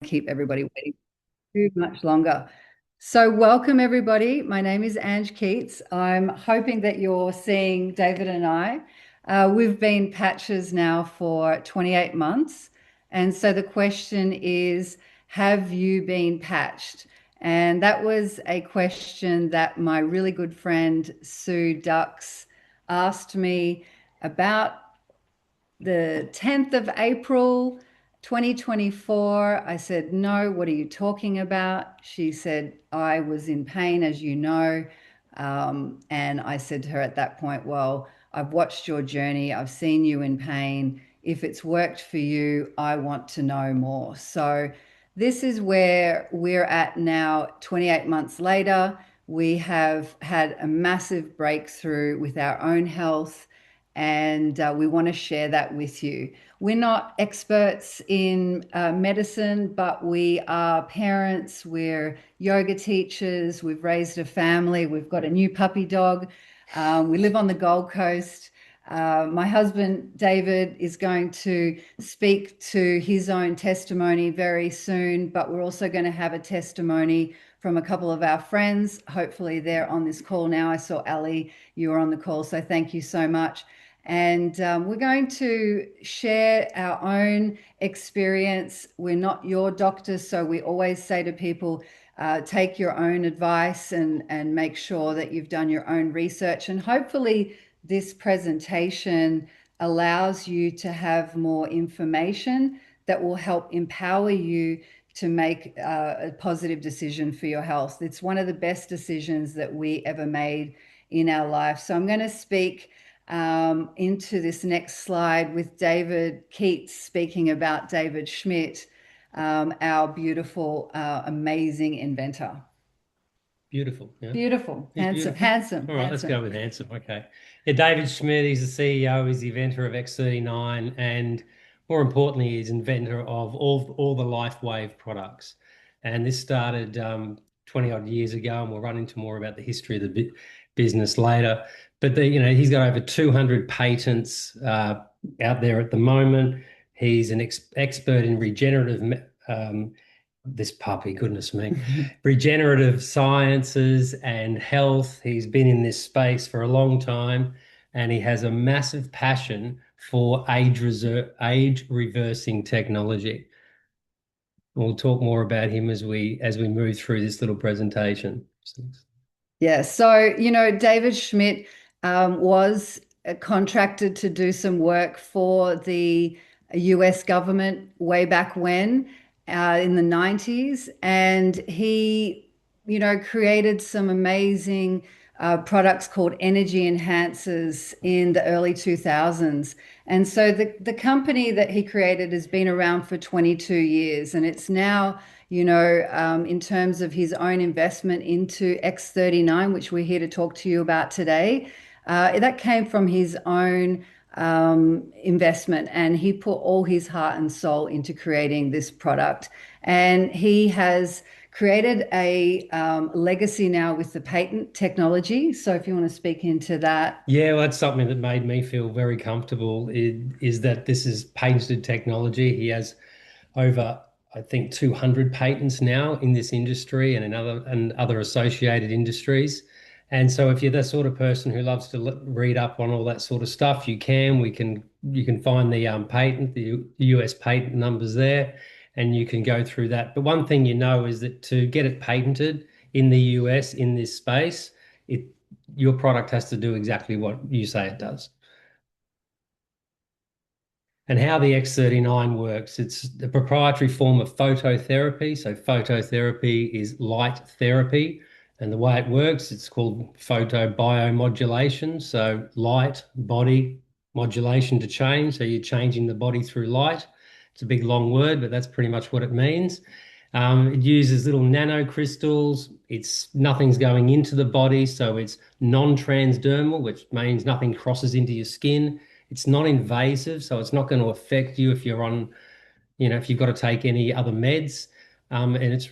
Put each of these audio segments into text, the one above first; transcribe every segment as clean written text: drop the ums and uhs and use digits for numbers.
Keep everybody waiting too much longer. So, welcome everybody. My name is Ange Keats. I'm hoping that you're seeing David and I. We've been patches now for 28 months. And so the question is, have you been patched? And that was a question that my really good friend Sue Dux asked me about the 10th of April, 2024. I said, no, what are you talking about? She said, I was in pain, as you know. And I said to her at that point, well, I've watched your journey, I've seen you in pain. If it's worked for you, I want to know more. So, this is where we're at now, 28 months later. We have had a massive breakthrough with our own health and we want to share that with you. We're not experts in medicine, but we are parents, we're yoga teachers, we've raised a family, we've got a new puppy dog, we live on the Gold Coast. My husband, David, is going to speak to his own testimony very soon, but we're also going to have a testimony from a couple of our friends. Hopefully, they're on this call now. I saw Ali, you were on the call, so thank you so much. And we're going to share our own experience. We're not your doctors, so we always say to people, take your own advice and make sure that you've done your own research. And hopefully, this presentation allows you to have more information that will help empower you to make a positive decision for your health. It's one of the best decisions that we ever made in our life. So I'm going to speak into this next slide with David Keats speaking about David Schmidt, our beautiful, amazing inventor. Beautiful. Yeah. Beautiful, He's handsome, beautiful. handsome, All right, let's go handsome. with handsome. Okay. Yeah, David Schmidt, he's the CEO, he's the inventor of X39, and more importantly, he's inventor of all the Lifewave products. And this started 20 odd years ago, and we'll run into more about the history of the business later. But he's got over 200 patents out there at the moment. He's an expert in regenerative this puppy, goodness me, regenerative sciences and health. He's been in this space for a long time, and he has a massive passion for age reversing technology. We'll talk more about him as we move through this little presentation. Yeah, so David Schmidt was contracted to do some work for the US government way back when, in the 90s, and he, created some amazing products called energy enhancers in the early 2000s. And so the company that he created has been around for 22 years, and it's now in terms of his own investment into X39, which we're here to talk to you about today. That came from his own investment, and he put all his heart and soul into creating this product. And he has created a legacy now with the patent technology. So, if you want to speak into that. Yeah, well, that's something that made me feel very comfortable is that this is patented technology. He has over, I think, 200 patents now in this industry and in other associated industries. And so if you're the sort of person who loves to read up on all that sort of stuff, you can find the the US patent numbers there, and you can go through that. But one thing you know is that to get it patented in the US in this space, it your product has to do exactly what you say it does. And how the X39 works, it's a proprietary form of phototherapy. So phototherapy is light therapy. And the way it works, it's called photobiomodulation. So light, body, modulation to change. So you're changing the body through light. It's a big long word, but that's pretty much what it means. It uses little nanocrystals. Nothing's going into the body, so it's non-transdermal, which means nothing crosses into your skin. It's non-invasive, so it's not going to affect you if you've got to take any other meds. And it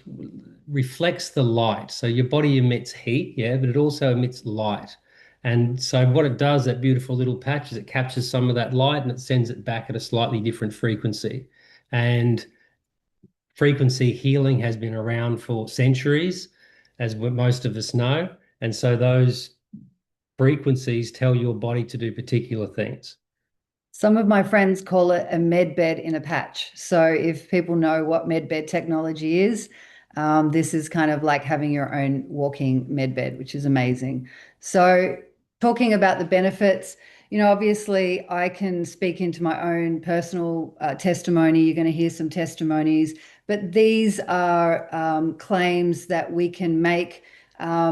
reflects the light. So your body emits heat, yeah, but it also emits light. And so what it does, that beautiful little patch, is it captures some of that light and it sends it back at a slightly different frequency. And frequency healing has been around for centuries, as most of us know. And so those frequencies tell your body to do particular things. Some of my friends call it a med bed in a patch. So if people know what med bed technology is, this is kind of like having your own walking med bed, which is amazing. So talking about the benefits, obviously I can speak into my own personal testimony. You're going to hear some testimonies, but these are claims that we can make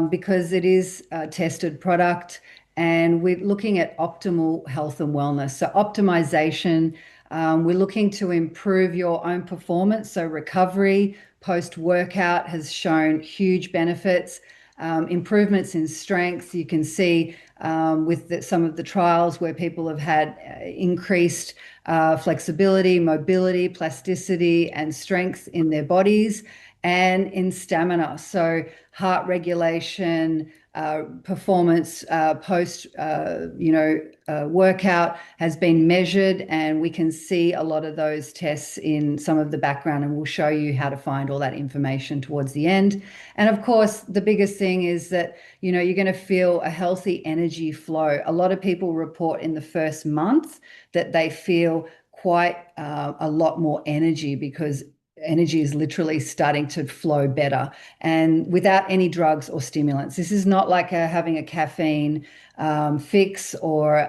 because it is a tested product and we're looking at optimal health and wellness. So, optimization, we're looking to improve your own performance. So, recovery post workout has shown huge benefits. Improvements in strength. You can see with some of the trials where people have had increased flexibility, mobility, plasticity, and strength in their bodies and in stamina. So, heart regulation, performance post workout has been measured, and we can see a lot of those tests in some of the background, and we'll show you how to find all that information towards the end. And of course, the biggest thing is that you're going to feel a healthy energy flow. A lot of people report in the first month that they feel quite a lot more energy because energy is literally starting to flow better and without any drugs or stimulants. This is not like having a caffeine fix or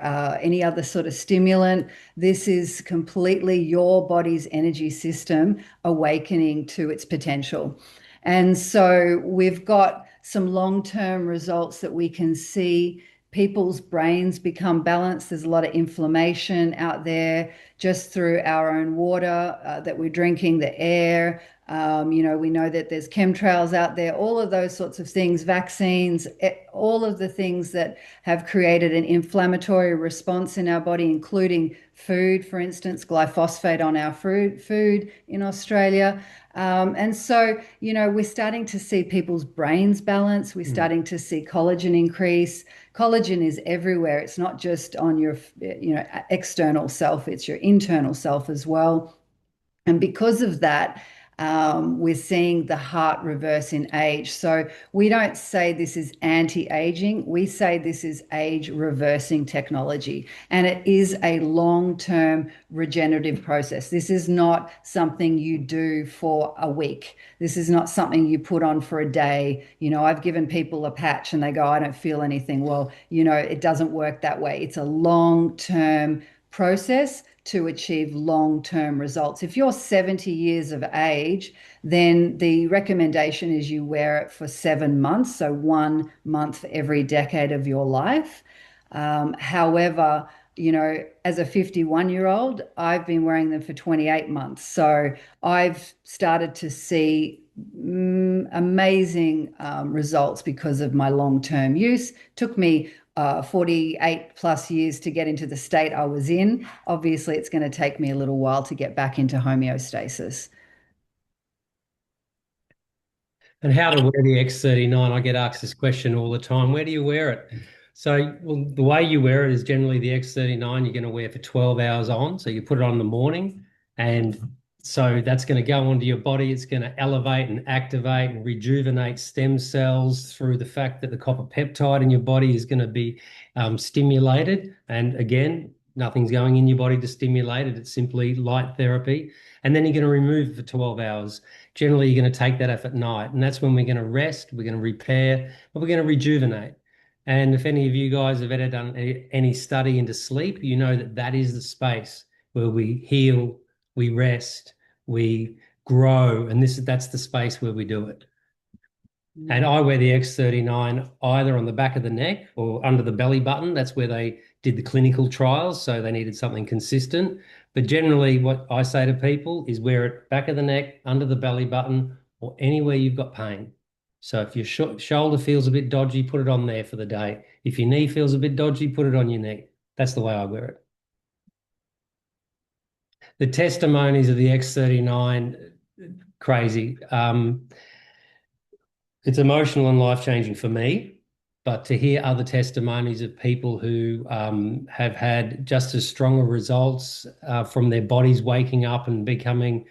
any other sort of stimulant. This is completely your body's energy system awakening to its potential. And so we've got some long-term results that we can see. People's brains become balanced. There's a lot of inflammation out there just through our own water that we're drinking, the air. We know that there's chemtrails out there, all of those sorts of things, vaccines, all of the things that have created an inflammatory response in our body, including food, for instance, glyphosate on our food in Australia. And so, we're starting to see people's brains balance. We're starting to see collagen increase. Collagen is everywhere. It's not just on your, external self, it's your internal self as well. And because of that, we're seeing the heart reverse in age. So we don't say this is anti-aging. We say this is age reversing technology. And it is a long-term regenerative process. This is not something you do for a week. This is not something you put on for a day. I've given people a patch and they go, I don't feel anything. Well, it doesn't work that way. It's a long-term process to achieve long-term results. If you're 70 years of age, then the recommendation is you wear it for 7 months, so 1 month for every decade of your life. However, as a 51-year-old, I've been wearing them for 28 months. So I've started to see amazing results because of my long-term use. Took me 48 plus years to get into the state I was in. Obviously, it's going to take me a little while to get back into homeostasis. And how to wear the X39? I get asked this question all the time. Where do you wear it? So, well, the way you wear it is generally the X39 you're going to wear for 12 hours on. So you put it on in the morning, and so that's going to go onto your body. It's going to elevate and activate and rejuvenate stem cells through the fact that the copper peptide in your body is going to be stimulated. And again, nothing's going in your body to stimulate it. It's simply light therapy. And then you're going to remove it for 12 hours. Generally, you're going to take that off at night. And that's when we're going to rest, we're going to repair, but we're going to rejuvenate. And if any of you guys have ever done any study into sleep, you know that that is the space where we heal, we rest, we grow, and that's the space where we do it. And I wear the X39 either on the back of the neck or under the belly button. That's where they did the clinical trials, so they needed something consistent. But generally, what I say to people is wear it back of the neck, under the belly button, or anywhere you've got pain. So if your shoulder feels a bit dodgy, put it on there for the day. If your knee feels a bit dodgy, put it on your knee. That's the way I wear it. The testimonies of the X39, crazy. It's emotional and life-changing for me, but to hear other testimonies of people who have had just as stronger results from their bodies waking up and becoming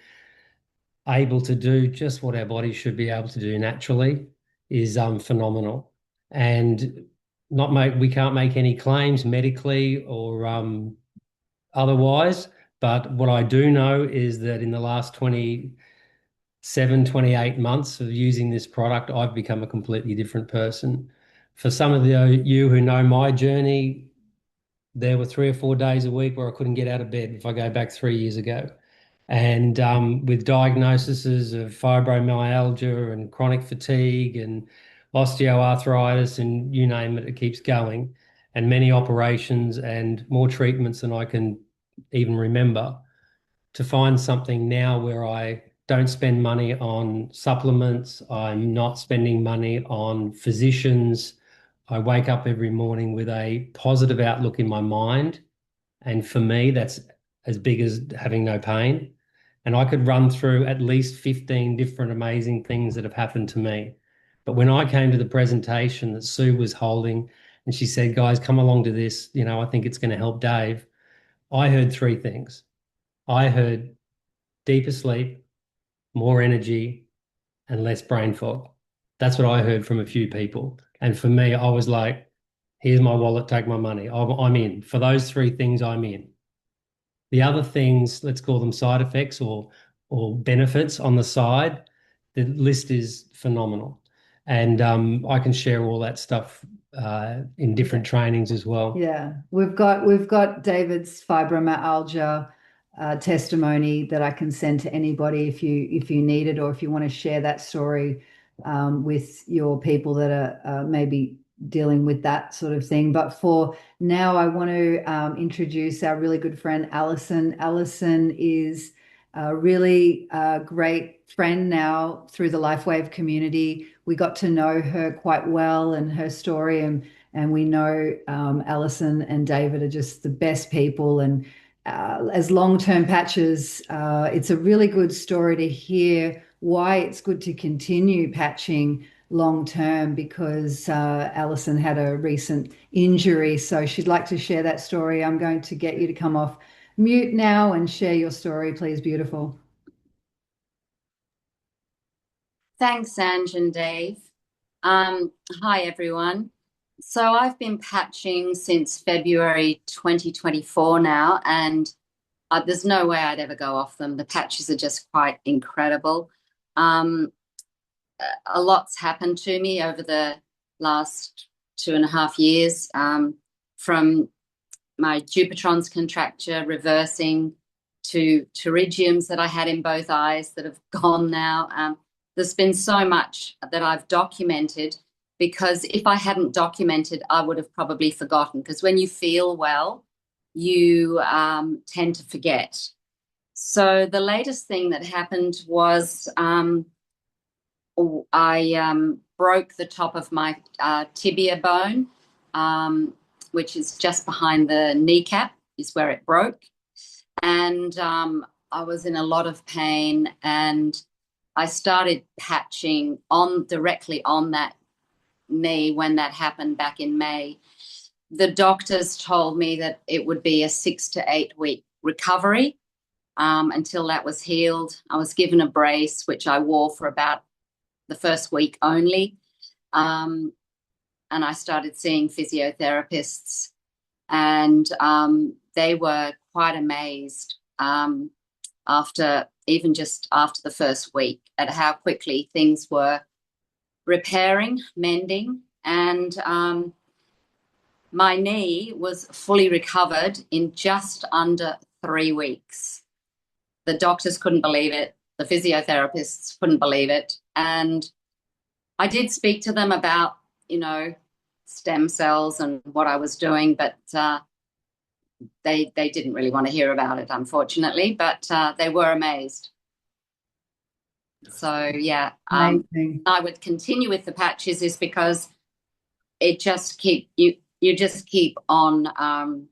able to do just what our bodies should be able to do naturally is phenomenal. And not make we can't make any claims medically or otherwise, but what I do know is that in the last 28 months of using this product, I've become a completely different person. For some of you who know my journey, there were 3 or 4 days a week where I couldn't get out of bed if I go back 3 years ago. And with diagnoses of fibromyalgia and chronic fatigue and osteoarthritis and you name it, it keeps going, and many operations and more treatments than I can even remember, to find something now where I don't spend money on supplements, I'm not spending money on physicians. I wake up every morning with a positive outlook in my mind. And for me, that's as big as having no pain. And I could run through at least 15 different amazing things that have happened to me. But when I came to the presentation that Sue was holding, and she said, guys, come along to this, I think it's going to help Dave. I heard three things. I heard deeper sleep, more energy, and less brain fog. That's what I heard from a few people. And for me, I was like, here's my wallet, take my money. I'm in. For those three things, I'm in. The other things, let's call them side effects or benefits on the side, the list is phenomenal. And I can share all that stuff in different trainings as well. Yeah, we've got David's fibromyalgia testimony that I can send to anybody if you need it, or if you want to share that story with your people that are maybe dealing with that sort of thing. But for now, I want to introduce our really good friend Alison. Alison is a really great friend now through the Lifewave community. We got to know her quite well and her story, and we know Alison and David are just the best people. And as long-term patches, it's a really good story to hear why it's good to continue patching long term, because Alison had a recent injury. So she'd like to share that story. I'm going to get you to come off mute now and share your story, please, beautiful. Thanks, Ange and Dave. Hi, everyone. So I've been patching since February 2024 now, and there's no way I'd ever go off them. The patches are just quite incredible. Um, a lot's happened to me over the last 2.5 years, from my Dupuytren's contracture reversing to pterygiums that I had in both eyes that have gone now. There's been so much that I've documented, because if I hadn't documented, I would have probably forgotten. Because when you feel well, you tend to forget. So the latest thing that happened was I broke the top of my tibia bone, which is just behind the kneecap, is where it broke. And I was in a lot of pain, and I started patching directly on that knee when that happened back in May. The doctors told me that it would be a 6 to 8 week recovery until that was healed. I was given a brace, which I wore for about the first week only. And I started seeing physiotherapists, and they were quite amazed after the first week at how quickly things were repairing, mending, and my knee was fully recovered in just under 3 weeks. The doctors couldn't believe it. The physiotherapists couldn't believe it. And I did speak to them about, stem cells and what I was doing, but they didn't really want to hear about it, unfortunately, but they were amazed. So, yeah, I would continue with the patches is because it just you just keep on,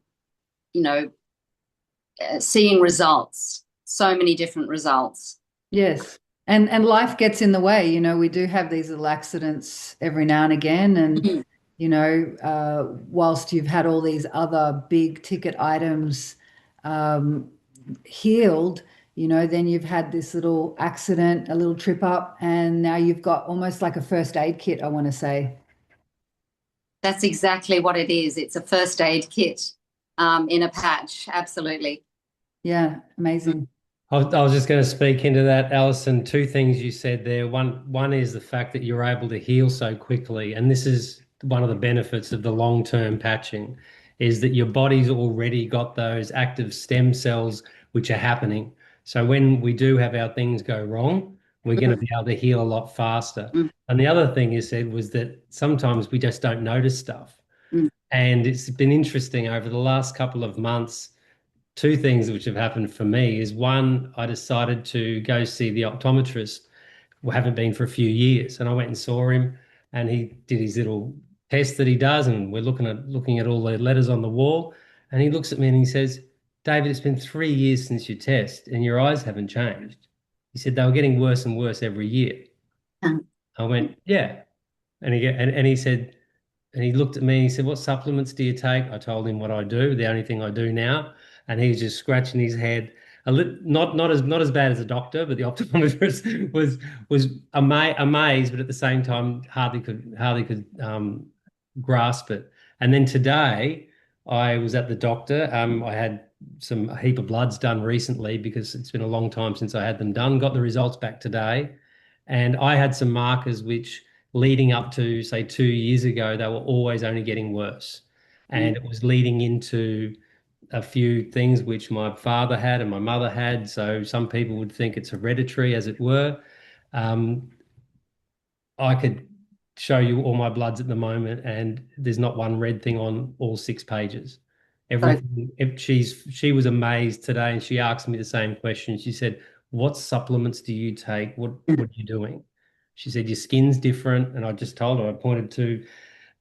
seeing results, so many different results. Yes. And life gets in the way. We do have these little accidents every now and again. And, whilst you've had all these other big ticket items healed, then you've had this little accident, a little trip up, and now you've got almost like a first aid kit, I want to say. That's exactly what it is. It's a first aid kit in a patch. Absolutely. Yeah, amazing. I was just going to speak into that, Alison. Two things you said there. One is the fact that you're able to heal so quickly, and this is one of the benefits of the long-term patching, is that your body's already got those active stem cells which are happening. So when we do have our things go wrong, we're going to be able to heal a lot faster. Mm, And the other thing you said was that sometimes we just don't notice stuff. mm, And it's been interesting over the last couple of months. Two things which have happened for me is one, I decided to go see the optometrist. We haven't been for a few years, and I went and saw him, and he did his little test that he does, and we're looking at all the letters on the wall, and he looks at me and he says, "David, it's been 3 years since your test, and your eyes haven't changed." He said they were getting worse and worse every year. mm. I went, "Yeah," and he said. And he looked at me and he said, "What supplements do you take?" I told him what I do, the only thing I do now. And he's just scratching his head. Not as bad as a doctor, but the optometrist was amazed, but at the same time hardly could grasp it. And then today I was at the doctor. I had a heap of bloods done recently because it's been a long time since I had them done. Got the results back today. And I had some markers which leading up to, say, 2 years ago, they were always only getting worse. Mm. And it was leading into a few things which my father had and my mother had. So some people would think it's hereditary, as it were. Um, I could show you all my bloods at the moment, and there's not one red thing on all 6 pages. So, Everything. She was amazed today, and she asked me the same question. She said, "What supplements do you take? What are you doing?" She said, "Your skin's different," and I just told her. I pointed to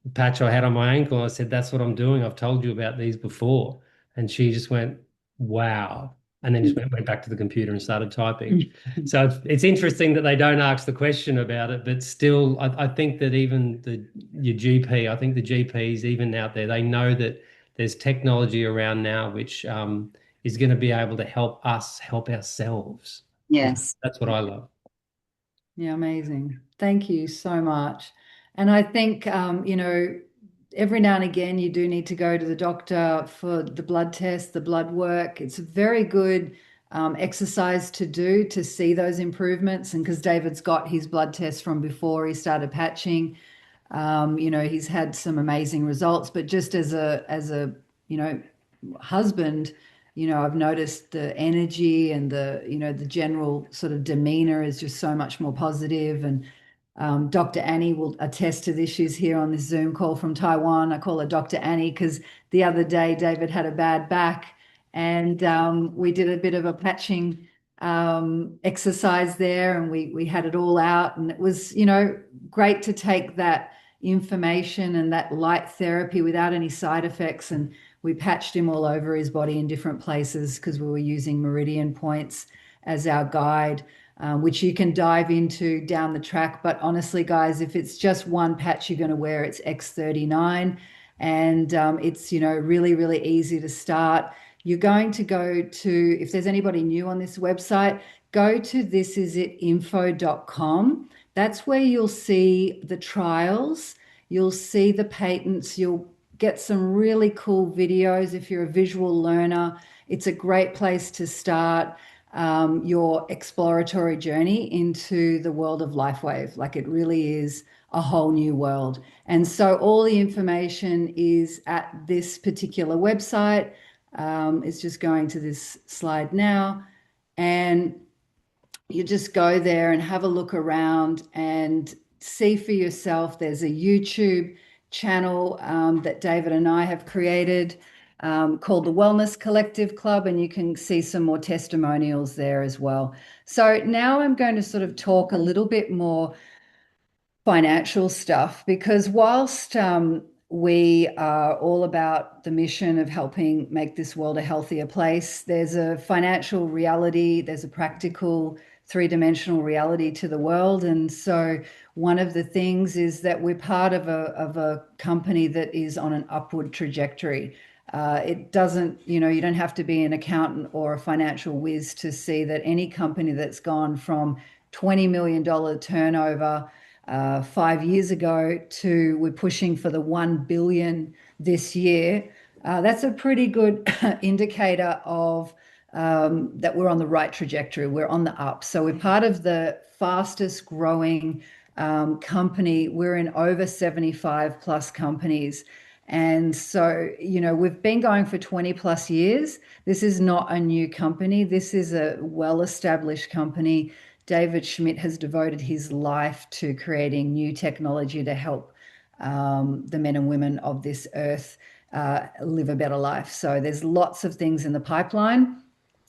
the patch I had on my ankle. I said, "That's what I'm doing. I've told you about these before." And she just went, "Wow." And then just went back to the computer and started typing. So it's interesting that they don't ask the question about it, but still, I think that even your GP, I think the GPs even out there, they know that there's technology around now which is going to be able to help us help ourselves. And yes. that's what I love. Yeah, amazing. Thank you so much. And I think, every now and again, you do need to go to the doctor for the blood test, the blood work. It's a very good exercise to do to see those improvements. And because David's got his blood test from before he started patching, he's had some amazing results. But just as a you know husband, I've noticed the energy and the general sort of demeanor is just so much more positive. And Dr. Annie will attest to this. She's here on this Zoom call from Taiwan. I call her Dr. Annie because the other day David had a bad back, and we did a bit of a patching exercise there, and we had it all out, and it was great to take that information and that light therapy without any side effects. And we patched him all over his body in different places because we were using meridian points as our guide, which you can dive into down the track. But honestly, guys, if it's just one patch you're going to wear, it's X39. And it's, really, really easy to start. You're going to go to, if there's anybody new on this website, go to thisisitinfo.com. That's where you'll see the trials, you'll see the patents, you'll get some really cool videos. If you're a visual learner, it's a great place to start your exploratory journey into the world of Lifewave. Like, it really is a whole new world. And so all the information is at this particular website. It's just going to this slide now. And you just go there and have a look around and see for yourself. There's a YouTube channel that David and I have created called the Wellness Collective Club, and you can see some more testimonials there as well. So now I'm going to sort of talk a little bit more financial stuff, because whilst we are all about the mission of helping make this world a healthier place, there's a financial reality, there's a practical three-dimensional reality to the world. And so one of the things is that we're part of a company that is on an upward trajectory. It doesn't, you don't have to be an accountant or a financial whiz to see that any company that's gone from $20 million turnover 5 years ago to we're pushing for the 1 billion this year, that's a pretty good indicator of that we're on the right trajectory. We're on the up. So we're part of the fastest growing company. We're in over 75 plus companies. And so, we've been going for 20 plus years. This is not a new company. This is a well-established company. David Schmidt has devoted his life to creating new technology to help the men and women of this earth live a better life. So there's lots of things in the pipeline.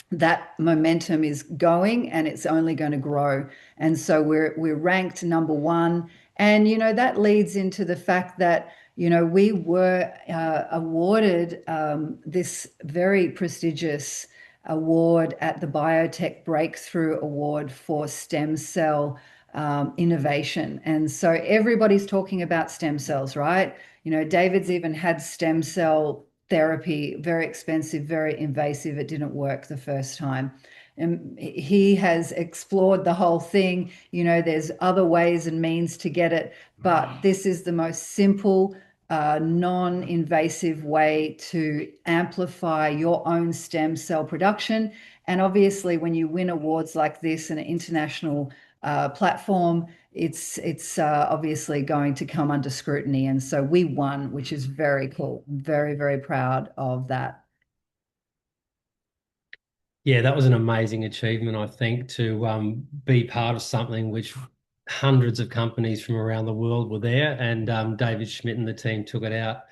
That momentum is going and it's only going to grow. And so we're ranked number one. And that leads into the fact that we were awarded this very prestigious award at the Biotech Breakthrough Award for stem cell innovation. And so everybody's talking about stem cells, right? David's even had stem cell therapy, very expensive, very invasive. It didn't work the first time. And he has explored the whole thing. There's other ways and means to get it, but this is the most simple, non-invasive way to amplify your own stem cell production. And obviously, when you win awards like this in an international platform, it's obviously going to come under scrutiny. And so we won, which is very cool. Very, very proud of that. Yeah, that was an amazing achievement, I think, to be part of something which hundreds of companies from around the world were there, and David Schmidt and the team took it out.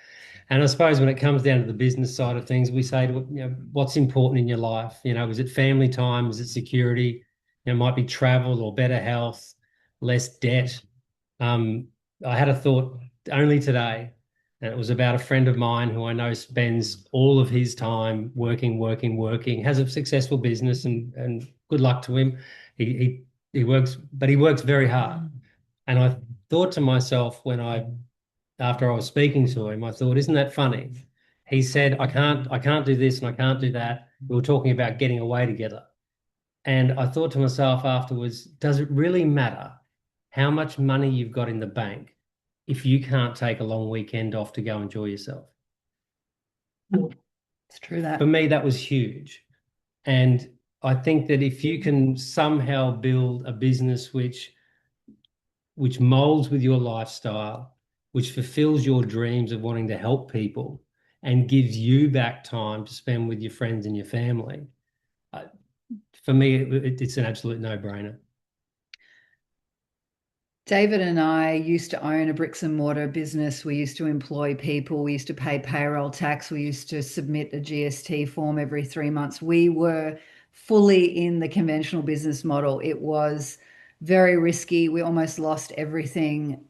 And I suppose when it comes down to the business side of things, we say, what's important in your life? Is it family time? Is it security? It might be travel or better health, less debt. I had a thought only today, and it was about a friend of mine who I know spends all of his time working, has a successful business, and good luck to him. He works, but he works very hard. And I thought to myself after I was speaking to him, I thought, isn't that funny? He said, I can't do this and I can't do that. We were talking about getting away together. And I thought to myself afterwards, does it really matter how much money you've got in the bank if you can't take a long weekend off to go enjoy yourself? It's true that. For me, that was huge. And I think that if you can somehow build a business which molds with your lifestyle, which fulfills your dreams of wanting to help people and gives you back time to spend with your friends and your family, for me, it's an absolute no-brainer. David and I used to own a bricks and mortar business. We used to employ people. We used to pay payroll tax. We used to submit a GST form every 3 months. We were fully in the conventional business model. It was very risky. We almost lost everything.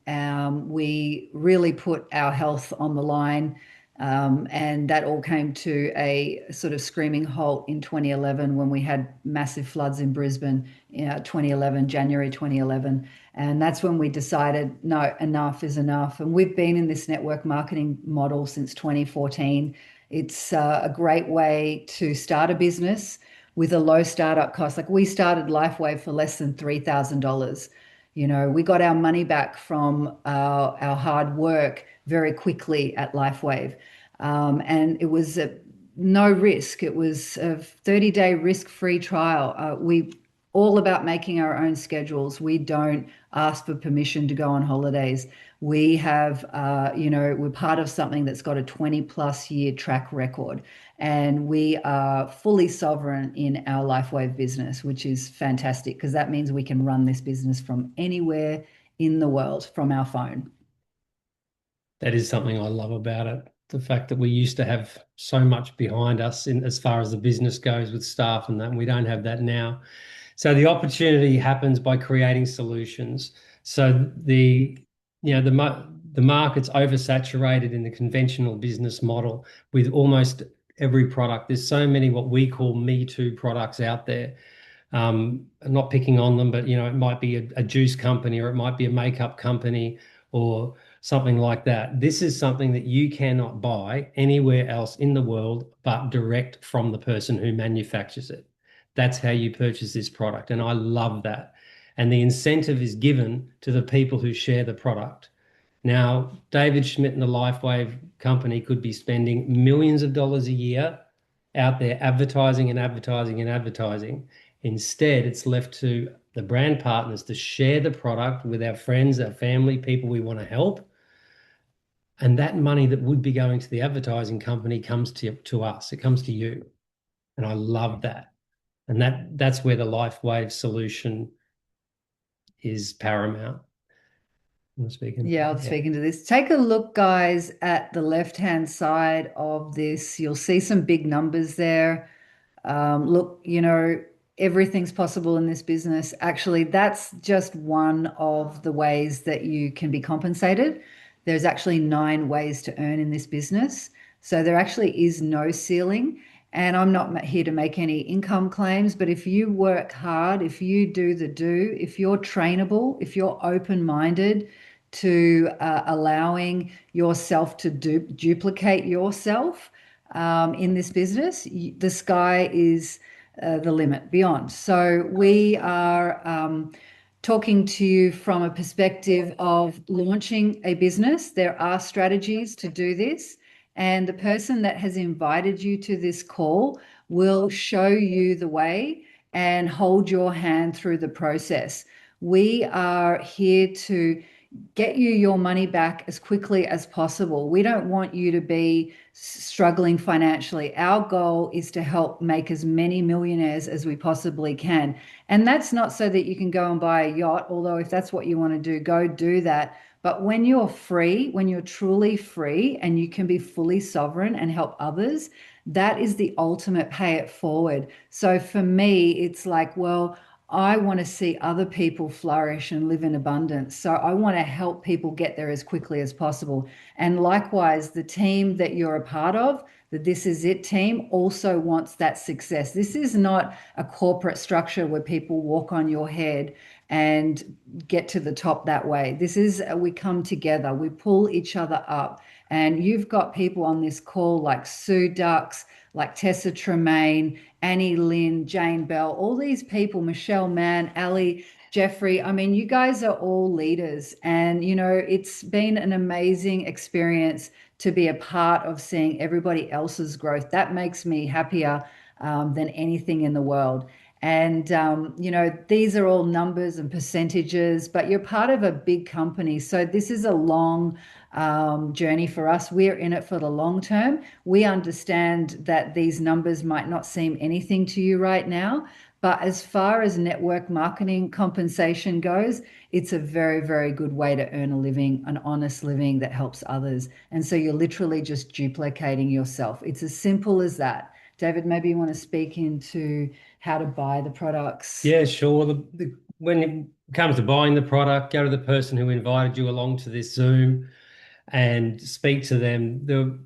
We really put our health on the line. And that all came to a sort of screaming halt in 2011 when we had massive floods in Brisbane, 2011, January 2011. And that's when we decided, no, enough is enough. And we've been in this network marketing model since 2014. It's a great way to start a business with a low startup cost. Like we started Lifewave for less than $3,000. We got our money back from our hard work very quickly at Lifewave. And it was no risk. It was a 30-day risk-free trial. We all about making our own schedules. We don't ask for permission to go on holidays. We have, we're part of something that's got a 20+ year track record. And we are fully sovereign in our Lifewave business, which is fantastic because that means we can run this business from anywhere in the world from our phone. That is something I love about it. The fact that we used to have so much behind us as far as the business goes with staff and that, and we don't have that now. So the opportunity happens by creating solutions. So the market's oversaturated in the conventional business model with almost every product. There's so many what we call Me Too products out there. I'm not picking on them, but it might be a juice company, or it might be a makeup company, or something like that. This is something that you cannot buy anywhere else in the world but direct from the person who manufactures it. That's how you purchase this product. And I love that. And the incentive is given to the people who share the product. Now, David Schmidt and the Lifewave company could be spending millions of dollars a year out there advertising and advertising and advertising. Instead, it's left to the brand partners to share the product with our friends, our family, people we want to help. And that money that would be going to the advertising company comes to us. It comes to you. And I love that. And that's where the LifeWave solution is paramount. I'm speaking. Yeah, I'll speak into this. Take a look, guys, at the left-hand side of this. You'll see some big numbers there. Look, everything's possible in this business. Actually, that's just one of the ways that you can be compensated. There's actually 9 ways to earn in this business. So there actually is no ceiling. And I'm not here to make any income claims, but if you work hard, if you do, if you're trainable, if you're open-minded to allowing yourself to duplicate yourself in this business, the sky is the limit beyond. So we are talking to you from a perspective of launching a business. There are strategies to do this, and the person that has invited you to this call will show you the way and hold your hand through the process. We are here to get you your money back as quickly as possible. We don't want you to be struggling financially. Our goal is to help make as many millionaires as we possibly can. And that's not so that you can go and buy a yacht, although if that's what you want to do, go do that. But when you're free, when you're truly free and you can be fully sovereign and help others, that is the ultimate pay it forward. So for me, it's like, well, I want to see other people flourish and live in abundance. So I want to help people get there as quickly as possible. And likewise, the team that you're a part of, the This Is It team, also wants that success. This is not a corporate structure where people walk on your head and get to the top that way. This is, we come together, we pull each other up. And you've got people on this call like Sue Dux, like Tessa Tremaine, Annie Lynn, Jane Bell, all these people, Michelle Mann, Ali, Jeffrey. I mean, you guys are all leaders. And, it's been an amazing experience to be a part of seeing everybody else's growth. That makes me happier than anything in the world. And, these are all numbers and percentages, but you're part of a big company. So this is a long journey for us. We're in it for the long term. We understand that these numbers might not seem anything to you right now, but as far as network marketing compensation goes, it's a very, very good way to earn a living, an honest living that helps others. And so you're literally just duplicating yourself. It's as simple as that. David, maybe you want to speak into how to buy the products. Yeah, sure. When it comes to buying the product, go to the person who invited you along to this Zoom and speak to them.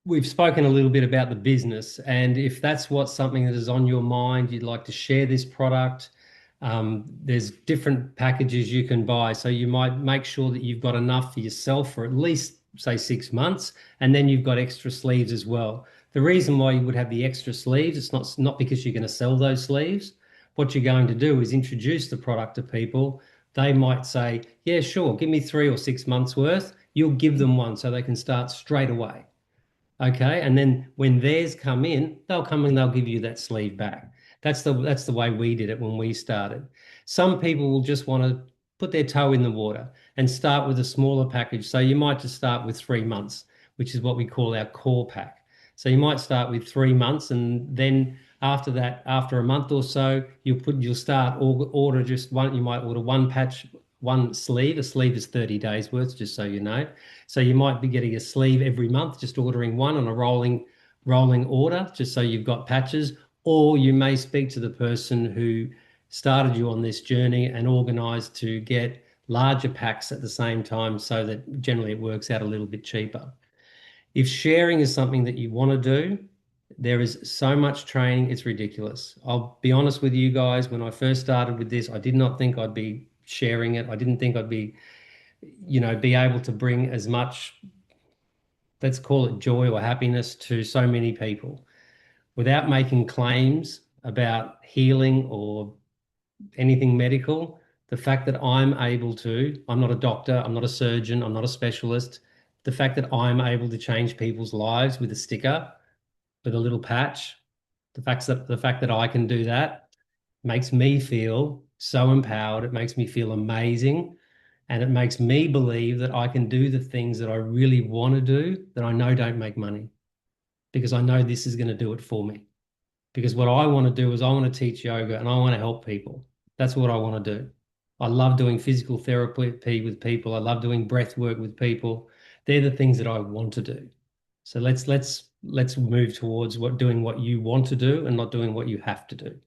We've spoken a little bit about the business, and if that's something that is on your mind, you'd like to share this product, there's different packages you can buy. So you might make sure that you've got enough for yourself for at least, say, 6 months, and then you've got extra sleeves as well. The reason why you would have the extra sleeves, it's not because you're going to sell those sleeves. What you're going to do is introduce the product to people. They might say, yeah, sure, give me 3 or 6 months worth. You'll give them one so they can start straight away. Okay, and then when theirs come in, they'll come and they'll give you that sleeve back. That's the way we did it when we started. Some people will just want to put their toe in the water and start with a smaller package. So you might just start with 3 months, which is what we call our core pack. So you might start with 3 months, and then after that, after a month or so, you'll start order just one. You might order one patch, one sleeve. A sleeve is 30 days worth, just so you know. So you might be getting a sleeve every month, just ordering one on a rolling order, just so you've got patches. Or you may speak to the person who started you on this journey and organize to get larger packs at the same time, so that generally it works out a little bit cheaper. If sharing is something that you want to do, there is so much training, it's ridiculous. I'll be honest with you guys, when I first started with this, I did not think I'd be sharing it. I didn't think be able to bring as much, let's call it joy or happiness to so many people without making claims about healing or anything medical. The fact that I'm not a doctor, I'm not a surgeon, I'm not a specialist. The fact that I'm able to change people's lives with a sticker, with a little patch, the fact that I can do that makes me feel so empowered. It makes me feel amazing. And it makes me believe that I can do the things that I really want to do that I know don't make money, because I know this is going to do it for me. Because what I want to do is I want to teach yoga and I want to help people. That's what I want to do. I love doing physical therapy with people. I love doing breath work with people. They're the things that I want to do. So let's move towards doing what you want to do and not doing what you have to do.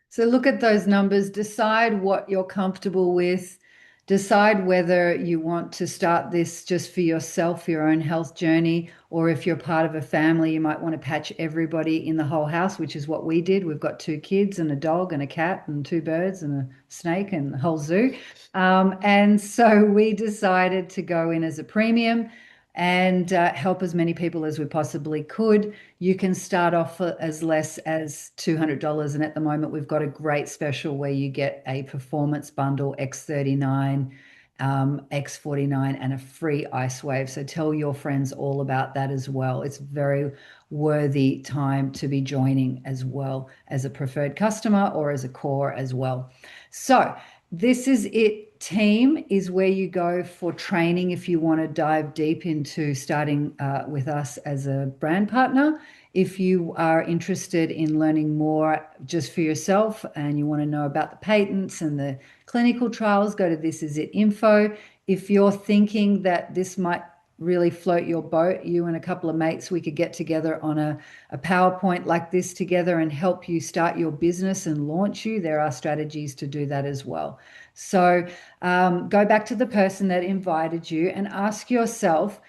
So look at those numbers, decide what you're comfortable with, decide whether you want to start this just for yourself, your own health journey, or if you're part of a family, you might want to patch everybody in the whole house, which is what we did. We've got 2 kids and a dog and a cat and 2 birds and a snake and the whole zoo. And so we decided to go in as a premium and help as many people as we possibly could. You can start off for as less as $200. And at the moment, we've got a great special where you get a performance bundle X39, X49, and a free ice wave. So tell your friends all about that as well. It's very worthy time to be joining as well as a preferred customer or as a core as well. So this is it. Team is where you go for training if you want to dive deep into starting with us as a brand partner. If you are interested in learning more just for yourself and you want to know about the patents and the clinical trials, go to This Is It info. If you're thinking that this might really float your boat, you and a couple of mates, we could get together on a PowerPoint like this together and help you start your business and launch you. There are strategies to do that as well. So go back to the person that invited you and ask yourself,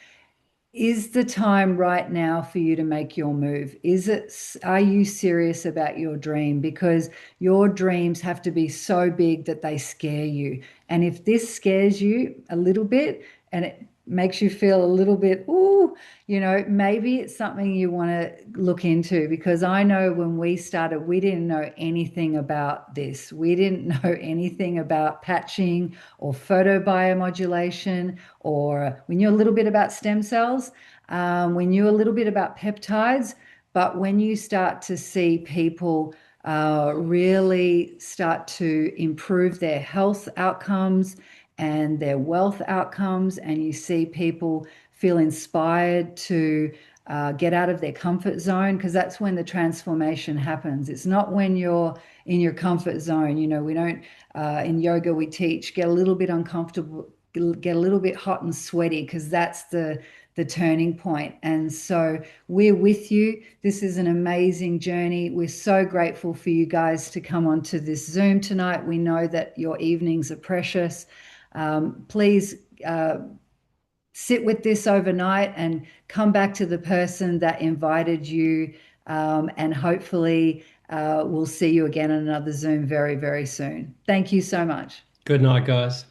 is the time right now for you to make your move? Are you serious about your dream? Because your dreams have to be so big that they scare you. And if this scares you a little bit and it makes you feel a little bit, ooh, maybe it's something you want to look into, because I know when we started, we didn't know anything about this. We didn't know anything about patching or photobiomodulation, or we knew a little bit about stem cells. We knew a little bit about peptides, but when you start to see people really start to improve their health outcomes and their wealth outcomes, and you see people feel inspired to get out of their comfort zone, because that's when the transformation happens. It's not when you're in your comfort zone. We don't, in yoga, we teach, get a little bit uncomfortable, get a little bit hot and sweaty, because that's the turning point. And so we're with you. This is an amazing journey. We're so grateful for you guys to come onto this Zoom tonight. We know that your evenings are precious. Please sit with this overnight and come back to the person that invited you. And hopefully we'll see you again on another Zoom very, very soon. Thank you so much. Good night, guys.